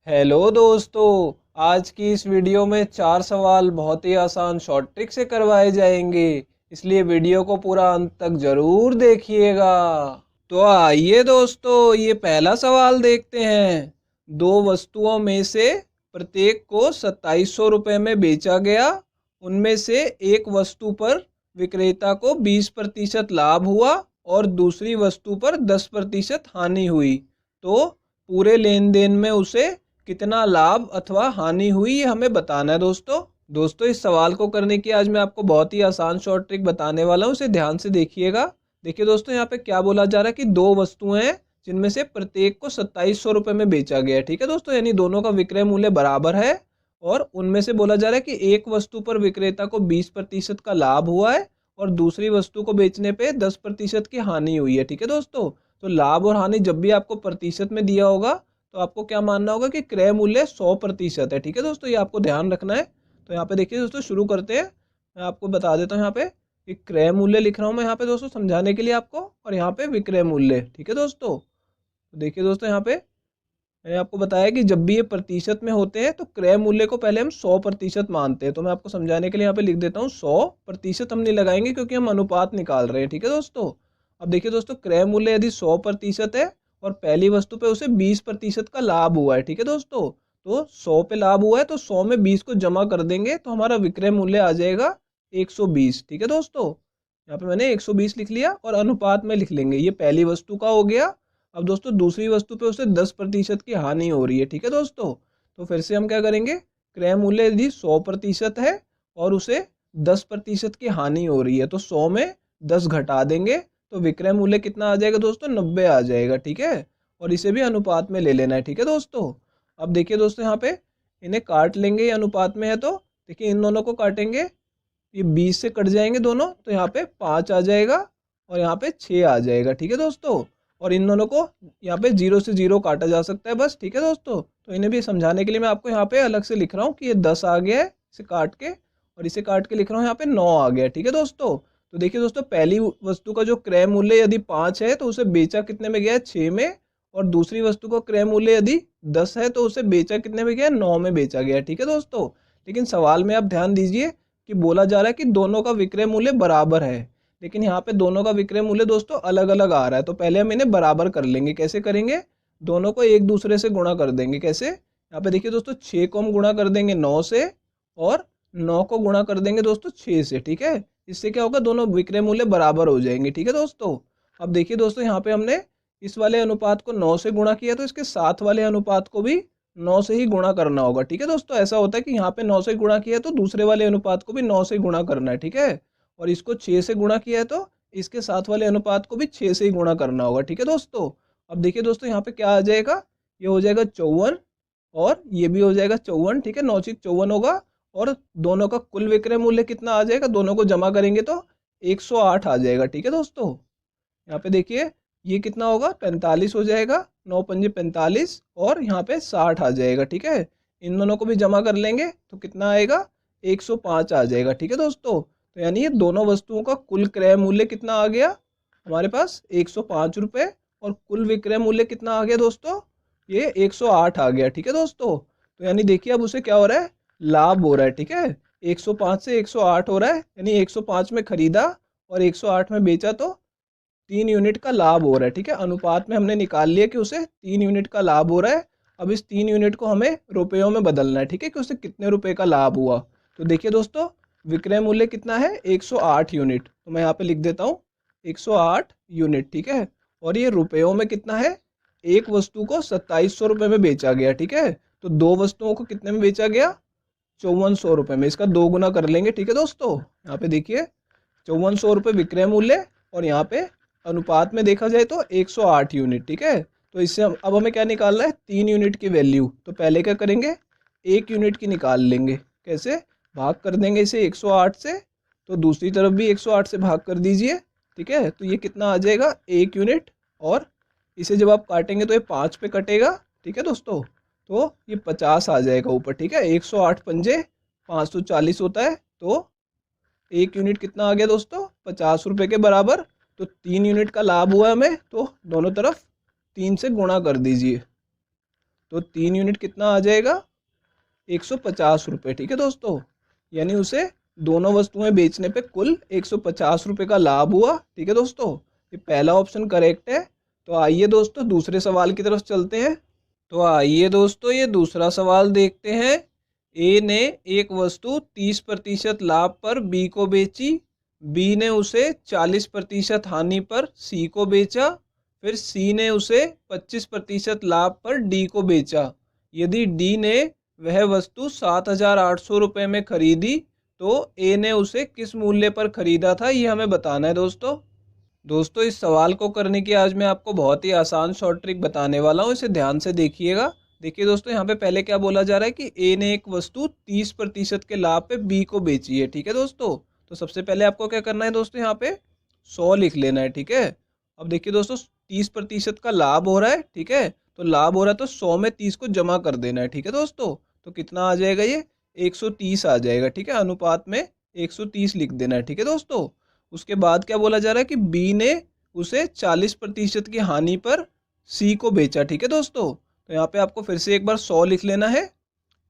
Hello दोस्तों। आज की इस वीडियो में 4 सवाल बहुत ही आसान शॉर्ट ट्रिक से करवाए जाएंगे, इसलिए वीडियो को पूरा अंत तक जरूर देखिएगा। तो आइए दोस्तों, ये पहला सवाल देखते हैं। दो वस्तुओं में से प्रत्येक को 2700 रुपये में बेचा गया। उनमें से एक वस्तु पर विक्रेता को 20% लाभ हुआ और दूसरी वस्तु पर 10% हानि हुई। तो पूरे लेन देन में उसे कितना लाभ अथवा हानि हुई, ये हमें बताना है दोस्तों इस सवाल को करने की आज मैं आपको बहुत ही आसान शॉर्ट ट्रिक बताने वाला हूँ, इसे ध्यान से देखिएगा। देखिए दोस्तों, यहाँ पे क्या बोला जा रहा है कि दो वस्तुएं हैं जिनमें से प्रत्येक को 2700 रुपये में बेचा गया है। ठीक है दोस्तों, यानी दोनों का विक्रय मूल्य बराबर है। और उनमें से बोला जा रहा है कि एक वस्तु पर विक्रेता को 20% का लाभ हुआ है और दूसरी वस्तु को बेचने पे 10% की हानि हुई है। ठीक है दोस्तों, तो लाभ और हानि जब भी आपको प्रतिशत में दिया होगा तो आपको क्या मानना होगा कि क्रय मूल्य 100% है। ठीक है दोस्तों, ये आपको ध्यान रखना है। तो यहाँ पे देखिए दोस्तों, शुरू करते हैं। मैं आपको बता देता हूँ यहाँ पे कि क्रय मूल्य लिख रहा हूँ मैं यहाँ पे दोस्तों समझाने के लिए आपको, और यहाँ पे विक्रय मूल्य। ठीक है दोस्तों, तो देखिए दोस्तों, यहाँ पे मैंने आपको बताया कि जब भी ये प्रतिशत में होते हैं तो क्रय मूल्य को पहले हम 100% मानते हैं। तो मैं आपको समझाने के लिए यहाँ पे लिख देता हूँ 100%। हम नहीं लगाएंगे क्योंकि हम अनुपात निकाल रहे हैं। ठीक है दोस्तों, अब देखिए दोस्तों, क्रय मूल्य यदि 100% है और पहली वस्तु पे उसे 20% का लाभ हुआ है। ठीक है दोस्तों, तो 100 पे लाभ हुआ है तो 100 में 20 को जमा कर देंगे तो हमारा विक्रय मूल्य आ जाएगा 120। ठीक है दोस्तों, यहाँ पे मैंने 120 लिख लिया और अनुपात में लिख लेंगे। ये पहली वस्तु का हो गया। अब दोस्तों दूसरी वस्तु पे उसे 10% की हानि हो रही है। ठीक है दोस्तों, तो फिर से हम क्या करेंगे, क्रय मूल्य यदि 100% है और उसे 10% की हानि हो रही है तो 100 में 10 घटा देंगे तो विक्रय मूल्य कितना आ जाएगा दोस्तों, 90 आ जाएगा। ठीक है, और इसे भी अनुपात में ले लेना है। ठीक है दोस्तों, अब देखिए दोस्तों, यहाँ पे इन्हें काट लेंगे, ये अनुपात में है तो देखिए इन दोनों को काटेंगे, ये 20 से कट जाएंगे दोनों तो यहाँ पे 5 आ जाएगा और यहाँ पे 6 आ जाएगा। ठीक है दोस्तों, और इन दोनों को यहाँ पे 0 से 0 काटा जा सकता है बस। ठीक है दोस्तों, तो इन्हें भी समझाने के लिए मैं आपको यहाँ पे अलग से लिख रहा हूँ कि ये 10 आ गया है इसे काट के, और इसे काट के लिख रहा हूँ यहाँ पे 9 आ गया। ठीक है दोस्तों, तो देखिए दोस्तों, पहली वस्तु का जो क्रय मूल्य यदि 5 है तो उसे बेचा कितने में गया है, 6 में। और दूसरी वस्तु का क्रय मूल्य यदि 10 है तो उसे बेचा कितने में गया है, 9 में बेचा गया है। ठीक है दोस्तों, लेकिन सवाल में आप ध्यान दीजिए कि बोला जा रहा है कि दोनों का विक्रय मूल्य बराबर है, लेकिन यहाँ पे दोनों का विक्रय मूल्य दोस्तों अलग अलग आ रहा है। तो पहले हम इन्हें बराबर कर लेंगे। कैसे करेंगे, दोनों को एक दूसरे से गुणा कर देंगे। कैसे, यहाँ पे देखिए दोस्तों, 6 को हम गुणा कर देंगे 9 से और 9 को गुणा कर देंगे दोस्तों 6 से। ठीक है, इससे क्या होगा, दोनों विक्रय मूल्य बराबर हो जाएंगे। ठीक है दोस्तों, अब देखिए दोस्तों, यहाँ पे हमने इस वाले अनुपात को 9 से गुणा किया तो इसके साथ वाले अनुपात को भी 9 से ही गुणा करना होगा। ठीक है दोस्तों, ऐसा होता है कि यहाँ पे 9 से गुणा किया है तो दूसरे वाले अनुपात को भी 9 से गुणा करना है। ठीक है, और इसको 6 से गुणा किया है तो इसके साथ वाले अनुपात को भी 6 से ही गुणा करना होगा। ठीक है दोस्तों, अब देखिए दोस्तों, यहाँ पे क्या आ जाएगा, ये हो जाएगा 54 और ये भी हो जाएगा 54। ठीक है, 9 6 54 होगा और दोनों का कुल विक्रय मूल्य कितना आ जाएगा, दोनों को जमा करेंगे तो 108 आ जाएगा। ठीक है दोस्तों, यहाँ पे देखिए ये कितना होगा, 45 हो जाएगा, 9 पंजे 45 और यहाँ पे 60 आ जाएगा। ठीक है, इन दोनों को भी जमा कर लेंगे तो कितना आएगा, 105 आ जाएगा। ठीक है दोस्तों, तो यानी ये दोनों वस्तुओं का कुल क्रय मूल्य कितना आ गया हमारे पास, 105 रुपये, और कुल विक्रय मूल्य कितना आ गया दोस्तों, ये 108 आ गया। ठीक है दोस्तों, तो यानी देखिए अब उसे क्या हो रहा है, लाभ हो रहा है। ठीक है, 105 से 108 हो रहा है, यानी 105 में खरीदा और 108 में बेचा तो 3 यूनिट का लाभ हो रहा है। ठीक है, अनुपात में हमने निकाल लिया कि उसे 3 यूनिट का लाभ हो रहा है। अब इस 3 यूनिट को हमें रुपयों में बदलना है। ठीक है, कि उसे कितने रुपए का लाभ हुआ। तो देखिए दोस्तों, विक्रय मूल्य कितना है, 108 यूनिट, तो मैं यहाँ पे लिख देता हूँ 108 यूनिट। ठीक है, और ये रुपयों में कितना है, एक वस्तु को 2700 रुपये में बेचा गया। ठीक है, तो दो वस्तुओं को कितने में बेचा गया, 5400 रुपये में। इसका 2 गुना कर लेंगे। ठीक है दोस्तों, यहाँ पे देखिए 5400 रुपये विक्रय मूल्य और यहाँ पे अनुपात में देखा जाए तो 108 यूनिट। ठीक है, तो इससे अब हमें क्या निकालना है, 3 यूनिट की वैल्यू। तो पहले क्या करेंगे, 1 यूनिट की निकाल लेंगे। कैसे, भाग कर देंगे इसे 108 से, तो दूसरी तरफ भी 108 से भाग कर दीजिए। ठीक है, तो ये कितना आ जाएगा, 1 यूनिट, और इसे जब आप काटेंगे तो ये 5 पे कटेगा। ठीक है दोस्तों, तो ये 50 आ जाएगा ऊपर। ठीक है, 108 पंजे 540 होता है, तो 1 यूनिट कितना आ गया दोस्तों, 50 रुपये के बराबर। तो 3 यूनिट का लाभ हुआ हमें, तो दोनों तरफ 3 से गुणा कर दीजिए। तो 3 यूनिट कितना आ जाएगा, 150 रुपये। ठीक है दोस्तों, यानी उसे दोनों वस्तुएं बेचने पे कुल 150 रुपये का लाभ हुआ। ठीक है दोस्तों, ये पहला ऑप्शन करेक्ट है। तो आइए दोस्तों दूसरे सवाल की तरफ चलते हैं। तो आइए दोस्तों ये दूसरा सवाल देखते हैं। ए ने एक वस्तु 30% लाभ पर बी को बेची, बी ने उसे 40% हानि पर सी को बेचा, फिर सी ने उसे 25% लाभ पर डी को बेचा। यदि डी ने वह वस्तु 7,800 रुपये में खरीदी तो ए ने उसे किस मूल्य पर खरीदा था, ये हमें बताना है दोस्तों इस सवाल को करने की आज मैं आपको बहुत ही आसान शॉर्ट ट्रिक बताने वाला हूँ, इसे ध्यान से देखिएगा। देखिए दोस्तों, यहाँ पे पहले क्या बोला जा रहा है कि ए ने एक वस्तु 30% के लाभ पे बी को बेची है। ठीक है दोस्तों, तो सबसे पहले आपको क्या करना है दोस्तों, यहाँ पे 100 लिख लेना है। ठीक है, अब देखिए दोस्तों 30% का लाभ हो रहा है। ठीक है, तो लाभ हो रहा है तो 100 में 30 को जमा कर देना है। ठीक है दोस्तों, तो कितना आ जाएगा, ये 130 आ जाएगा। ठीक है, अनुपात में 130 लिख देना है। ठीक है दोस्तों, उसके बाद क्या बोला जा रहा है कि बी ने उसे 40% की हानि पर सी को बेचा। ठीक है दोस्तों, तो यहाँ पे आपको फिर से एक बार 100 लिख लेना है।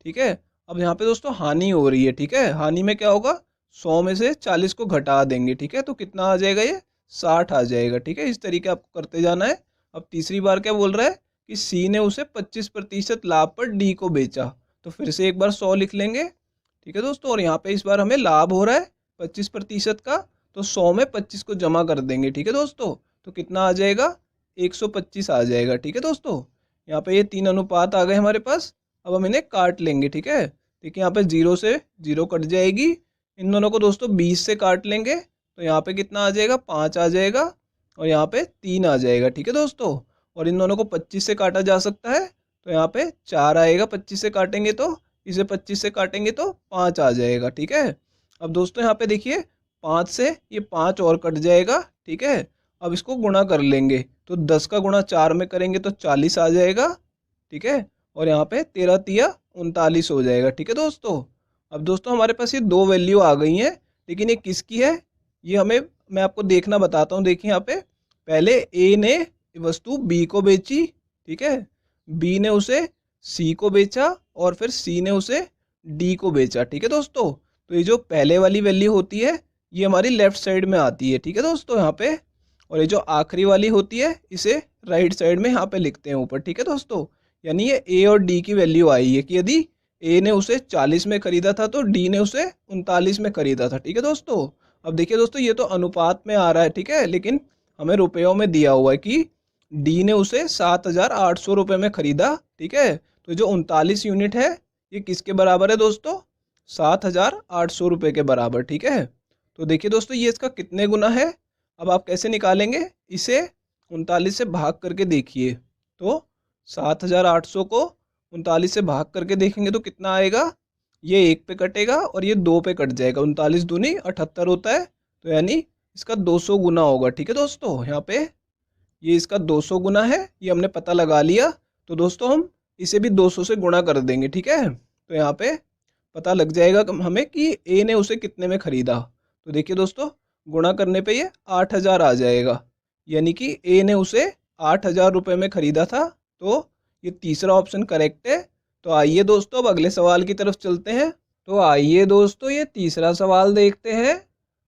ठीक है, अब यहाँ पे दोस्तों हानि हो रही है। ठीक है, हानि में क्या होगा, 100 में से 40 को घटा देंगे। ठीक है, तो कितना आ जाएगा, ये 60 आ जाएगा। ठीक है, इस तरीके आपको करते जाना है। अब तीसरी बार क्या बोल रहा है कि सी ने उसे 25% लाभ पर डी को बेचा, तो फिर से एक बार 100 लिख लेंगे। ठीक है दोस्तों, और यहाँ पे इस बार हमें लाभ हो रहा है 25% का, तो 100 में 25 को जमा कर देंगे। ठीक है दोस्तों, तो कितना आ जाएगा, 125 आ जाएगा। ठीक है दोस्तों, यहाँ पे ये 3 अनुपात आ गए हमारे पास। अब हम इन्हें काट लेंगे। ठीक है, देखिए यहाँ पे 0 से 0 कट जाएगी, इन दोनों को दोस्तों 20 से काट लेंगे, तो यहाँ पे कितना आ जाएगा, 5 आ जाएगा, और यहाँ पे 3 आ जाएगा। ठीक है दोस्तों, और इन दोनों को 25 से काटा जा सकता है, तो यहाँ पे 4 आएगा। 25 से काटेंगे तो, इसे 25 से काटेंगे तो 5 आ जाएगा। ठीक है, अब दोस्तों यहाँ पे देखिए 5 से ये 5 और कट जाएगा। ठीक है, अब इसको गुणा कर लेंगे, तो 10 का गुणा 4 में करेंगे तो 40 आ जाएगा। ठीक है, और यहाँ पे 13 तिया 39 हो जाएगा। ठीक है दोस्तों, अब दोस्तों हमारे पास ये 2 वैल्यू आ गई हैं, लेकिन ये किसकी है, ये हमें मैं आपको देखना बताता हूँ। देखिए यहाँ पे पहले ए ने वस्तु बी को बेची। ठीक है, बी ने उसे सी को बेचा, और फिर सी ने उसे डी को बेचा। ठीक है दोस्तों, तो ये जो पहले वाली वैल्यू होती है ये हमारी लेफ्ट साइड में आती है। ठीक है दोस्तों, यहाँ पे, और ये जो आखिरी वाली होती है इसे राइट साइड में यहाँ पे लिखते हैं ऊपर। ठीक है दोस्तों, यानी ये ए और डी की वैल्यू आई है कि यदि ए ने उसे 40 में खरीदा था तो डी ने उसे 39 में खरीदा था। ठीक है दोस्तों, अब देखिए दोस्तों ये तो अनुपात में आ रहा है। ठीक है, लेकिन हमें रुपयों में दिया हुआ है कि डी ने उसे 7,800 रुपये में खरीदा। ठीक है, तो जो 39 यूनिट है ये किसके बराबर है दोस्तों, 7,800 रुपये के बराबर। ठीक है, तो देखिए दोस्तों ये इसका कितने गुना है, अब आप कैसे निकालेंगे, इसे 39 से भाग करके देखिए, तो 7,800 को 39 से भाग करके देखेंगे तो कितना आएगा, ये 1 पे कटेगा और ये 2 पे कट जाएगा। 39 दूनी 78 होता है, तो यानी इसका 200 गुना होगा। ठीक है दोस्तों, यहाँ पे ये इसका 200 गुना है, ये हमने पता लगा लिया। तो दोस्तों हम इसे भी 200 से गुणा कर देंगे। ठीक है, तो यहाँ पे पता लग जाएगा हमें कि ए ने उसे कितने में खरीदा। तो देखिए दोस्तों गुणा करने पे ये 8,000 आ जाएगा, यानी कि ए ने उसे 8,000 रुपये में खरीदा था। तो ये तीसरा ऑप्शन करेक्ट है। तो आइए दोस्तों अब अगले सवाल की तरफ चलते हैं। तो आइए दोस्तों ये तीसरा सवाल देखते हैं।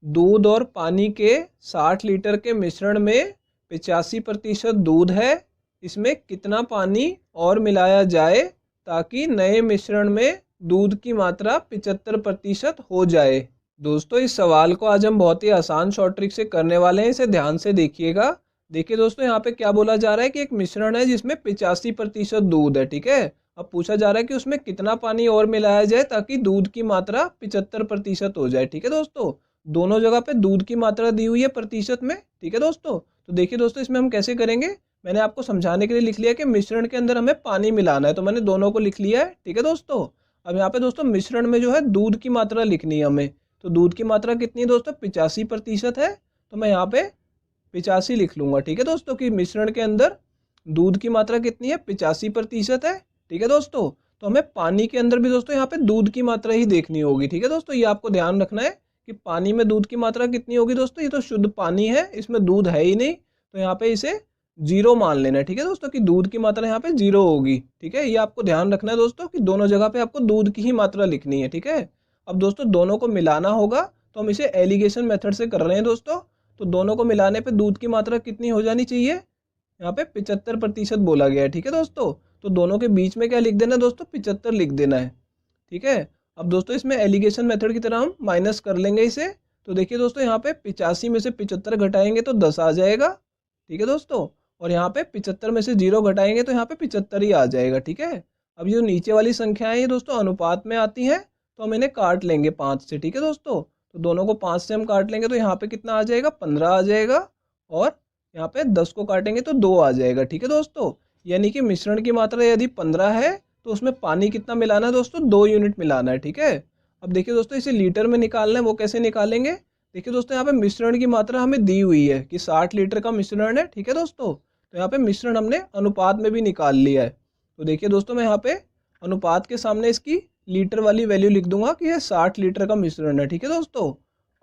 दूध और पानी के 60 लीटर के मिश्रण में 85% दूध है, इसमें कितना पानी और मिलाया जाए ताकि नए मिश्रण में दूध की मात्रा 75% हो जाए। दोस्तों इस सवाल को आज हम बहुत ही आसान शॉर्ट ट्रिक से करने वाले हैं, इसे ध्यान से देखिएगा। देखिए दोस्तों यहाँ पे क्या बोला जा रहा है कि एक मिश्रण है जिसमें 85% दूध है। ठीक है, अब पूछा जा रहा है कि उसमें कितना पानी और मिलाया जाए ताकि दूध की मात्रा 75% हो जाए। ठीक है दोस्तों, दोनों जगह पे दूध की मात्रा दी हुई है प्रतिशत में। ठीक है दोस्तों, तो देखिए दोस्तों इसमें हम कैसे करेंगे, मैंने आपको समझाने के लिए लिख लिया कि मिश्रण के अंदर हमें पानी मिलाना है, तो मैंने दोनों को लिख लिया है। ठीक है दोस्तों, अब यहाँ पे दोस्तों मिश्रण में जो है दूध की मात्रा लिखनी है हमें, तो दूध की मात्रा कितनी है दोस्तों, 85% है, तो मैं यहाँ पे 85 लिख लूंगा। ठीक है दोस्तों, कि मिश्रण के अंदर दूध की मात्रा कितनी है, 85% है। ठीक है दोस्तों, तो हमें पानी के अंदर भी दोस्तों यहाँ पे दूध की मात्रा ही देखनी होगी। ठीक है दोस्तों, ये आपको ध्यान रखना है कि पानी में दूध की मात्रा कितनी होगी दोस्तों, ये तो शुद्ध पानी है, इसमें दूध है ही नहीं, तो यहाँ पे इसे जीरो मान लेना है, ठीक है दोस्तों, कि दूध की मात्रा यहाँ पे जीरो होगी। ठीक है, ये आपको ध्यान रखना है दोस्तों कि दोनों जगह पे आपको दूध की ही मात्रा लिखनी है। ठीक है, अब दोस्तों दोनों को मिलाना होगा, तो हम इसे एलिगेशन मेथड से कर रहे हैं दोस्तों। तो दोनों को मिलाने पे दूध की मात्रा कितनी हो जानी चाहिए, यहाँ पे 75% बोला गया है। ठीक है दोस्तों, तो दोनों के बीच में क्या लिख देना है दोस्तों, 75 लिख देना है। ठीक है, अब दोस्तों इसमें एलिगेशन मेथड की तरह हम माइनस कर लेंगे इसे। तो देखिए दोस्तों, यहाँ पे 85 में से 75 घटाएंगे तो 10 आ जाएगा। ठीक है दोस्तों, और यहाँ पे 75 में से 0 घटाएंगे तो यहाँ पे 75 ही आ जाएगा। ठीक है, अब ये जो नीचे वाली संख्याएं ये दोस्तों अनुपात में आती हैं, तो हम इन्हें काट लेंगे 5 से। ठीक है दोस्तों, तो दोनों को 5 से हम काट लेंगे तो यहाँ पे कितना आ जाएगा, 15 आ जाएगा, और यहाँ पे 10 को काटेंगे तो 2 आ जाएगा। ठीक है दोस्तों, यानी कि मिश्रण की मात्रा यदि 15 है तो उसमें पानी कितना मिलाना है दोस्तों, 2 यूनिट मिलाना है। ठीक है, अब देखिए दोस्तों इसे लीटर में निकालना है, वो कैसे निकालेंगे। देखिए दोस्तों, यहाँ पे मिश्रण की मात्रा हमें दी हुई है कि 60 लीटर का मिश्रण है। ठीक है दोस्तों, तो यहाँ पे मिश्रण हमने अनुपात में भी निकाल लिया है। तो देखिए दोस्तों, मैं यहाँ पे अनुपात के सामने इसकी लीटर वाली वैल्यू लिख दूंगा कि यह 60 लीटर का मिश्रण है। ठीक है दोस्तों,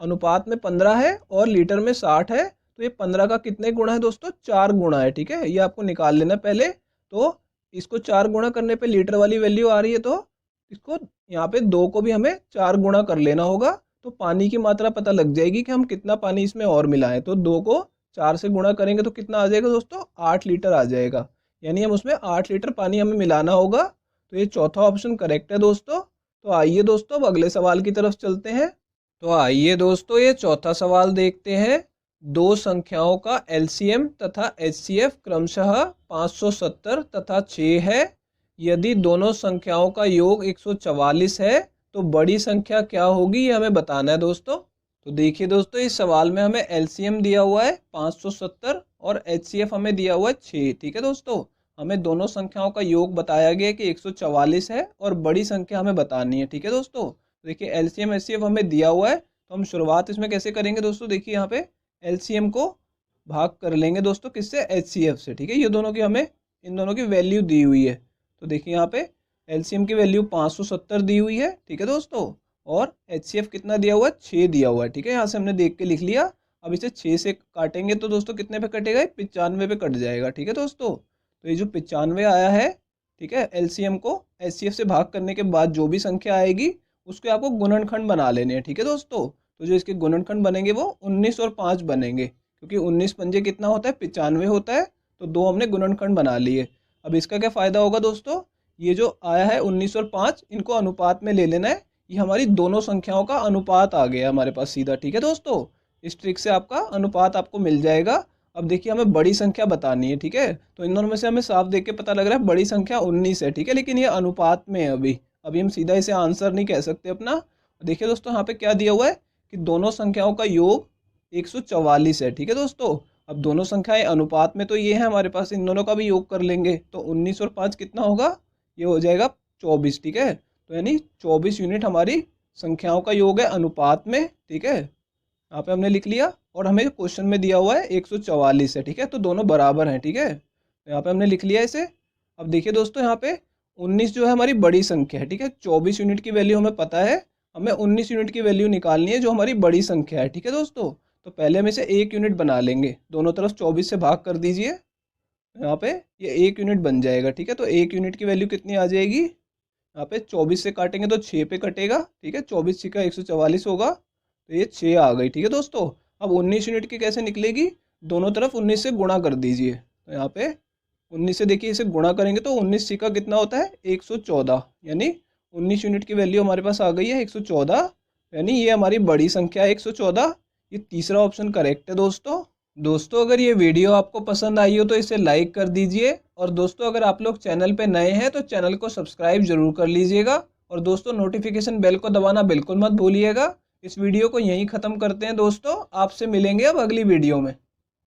अनुपात में 15 है और लीटर में 60 है, तो ये 15 का कितने गुणा है दोस्तों, 4 गुणा है। ठीक है, ये आपको निकाल लेना पहले। तो इसको 4 गुणा करने पे लीटर वाली वैल्यू आ रही है, तो इसको यहाँ पे 2 को भी हमें 4 गुणा कर लेना होगा, तो पानी की मात्रा पता लग जाएगी कि हम कितना पानी इसमें और मिलाएं। तो 2 को 4 से गुणा करेंगे तो कितना आ जाएगा दोस्तों, 8 लीटर आ जाएगा। यानी हम उसमें 8 लीटर पानी हमें मिलाना होगा। तो ये चौथा ऑप्शन करेक्ट है दोस्तों। तो आइए दोस्तों अब अगले सवाल की तरफ चलते हैं। तो आइए दोस्तों ये चौथा सवाल देखते हैं। दो संख्याओं का एलसीएम तथा एचसीएफ क्रमशः 570 तथा 6 है। यदि दोनों संख्याओं का योग 144 है तो बड़ी संख्या क्या होगी, ये हमें बताना है दोस्तों। तो देखिए दोस्तों, इस सवाल में हमें एलसीएम दिया हुआ है 570 और एचसीएफ हमें दिया हुआ है 6। ठीक है दोस्तों, हमें दोनों संख्याओं का योग बताया गया है कि 144 है और बड़ी संख्या हमें बतानी है। ठीक है दोस्तों, देखिए एलसीएम एचसीएफ हमें दिया हुआ है, तो हम शुरुआत इसमें कैसे करेंगे दोस्तों। देखिए यहाँ पे एलसीएम को भाग कर लेंगे दोस्तों किससे, एचसीएफ से। ठीक है, ये दोनों की हमें इन दोनों की वैल्यू दी हुई है। तो देखिए यहाँ पे एलसीएम की वैल्यू 570 दी हुई है। ठीक है दोस्तों, और एचसीएफ कितना दिया हुआ है, 6 दिया हुआ है। ठीक है, यहाँ से हमने देख के लिख लिया। अब इसे 6 से काटेंगे तो दोस्तों कितने पे कटेगा, 95 पे कट जाएगा। ठीक है दोस्तों, तो ये जो 95 आया है, ठीक है, एलसीएम को एचसीएफ से भाग करने के बाद जो भी संख्या आएगी उसके आपको गुणनखंड बना लेने हैं। ठीक है दोस्तों, तो जो इसके गुणनखंड बनेंगे वो 19 और 5 बनेंगे, क्योंकि 19 पंजे कितना होता है, 95 होता है। तो 2 हमने गुणनखंड बना लिए। अब इसका क्या फ़ायदा होगा दोस्तों, ये जो आया है 19 और 5, इनको अनुपात में ले लेना है। ये हमारी दोनों संख्याओं का अनुपात आ गया हमारे पास सीधा। ठीक है दोस्तों, इस ट्रिक से आपका अनुपात आपको मिल जाएगा। अब देखिए हमें बड़ी संख्या बतानी है। ठीक है, तो इन दोनों में से हमें साफ देख के पता लग रहा है बड़ी संख्या 19 है। ठीक है, लेकिन ये अनुपात में है अभी हम सीधा इसे आंसर नहीं कह सकते अपना। देखिए दोस्तों, यहाँ पे क्या दिया हुआ है कि दोनों संख्याओं का योग 144 है। ठीक है दोस्तों, अब दोनों संख्याएं अनुपात में तो ये है हमारे पास, इन दोनों का भी योग कर लेंगे तो 19 और 5 कितना होगा, ये हो जाएगा 24। ठीक है, तो यानी 24 यूनिट हमारी संख्याओं का योग है अनुपात में। ठीक है, यहाँ पे हमने लिख लिया, और हमें क्वेश्चन में दिया हुआ है 144 है। ठीक है, तो दोनों बराबर हैं। ठीक है, तो यहाँ पे हमने लिख लिया इसे। अब देखिए दोस्तों, यहाँ पे 19 जो है हमारी बड़ी संख्या है। ठीक है, 24 यूनिट की वैल्यू हमें पता है, हमें 19 यूनिट की वैल्यू निकालनी है जो हमारी बड़ी संख्या है। ठीक है दोस्तों, तो पहले हम इसे 1 यूनिट बना लेंगे, दोनों तरफ 24 से भाग कर दीजिए, यहाँ पे ये 1 यूनिट बन जाएगा। ठीक है, तो 1 यूनिट की वैल्यू कितनी आ जाएगी, यहाँ पे 24 से काटेंगे तो 6 पे कटेगा। ठीक है, 24 का 144 होगा, तो ये 6 आ गई। ठीक है दोस्तों, अब 19 यूनिट की कैसे निकलेगी, दोनों तरफ 19 से गुणा कर दीजिए। तो यहाँ पे 19 से देखिए इसे गुणा करेंगे तो 19 का कितना होता है, 114, यानी 19 यूनिट की वैल्यू हमारे पास आ गई है 114, यानी ये हमारी बड़ी संख्या है 114। ये तीसरा ऑप्शन करेक्ट है दोस्तों अगर ये वीडियो आपको पसंद आई हो तो इसे लाइक कर दीजिए, और दोस्तों अगर आप लोग चैनल पे नए हैं तो चैनल को सब्सक्राइब जरूर कर लीजिएगा, और दोस्तों नोटिफिकेशन बेल को दबाना बिल्कुल मत भूलिएगा। इस वीडियो को यहीं ख़त्म करते हैं दोस्तों, आपसे मिलेंगे अब अगली वीडियो में।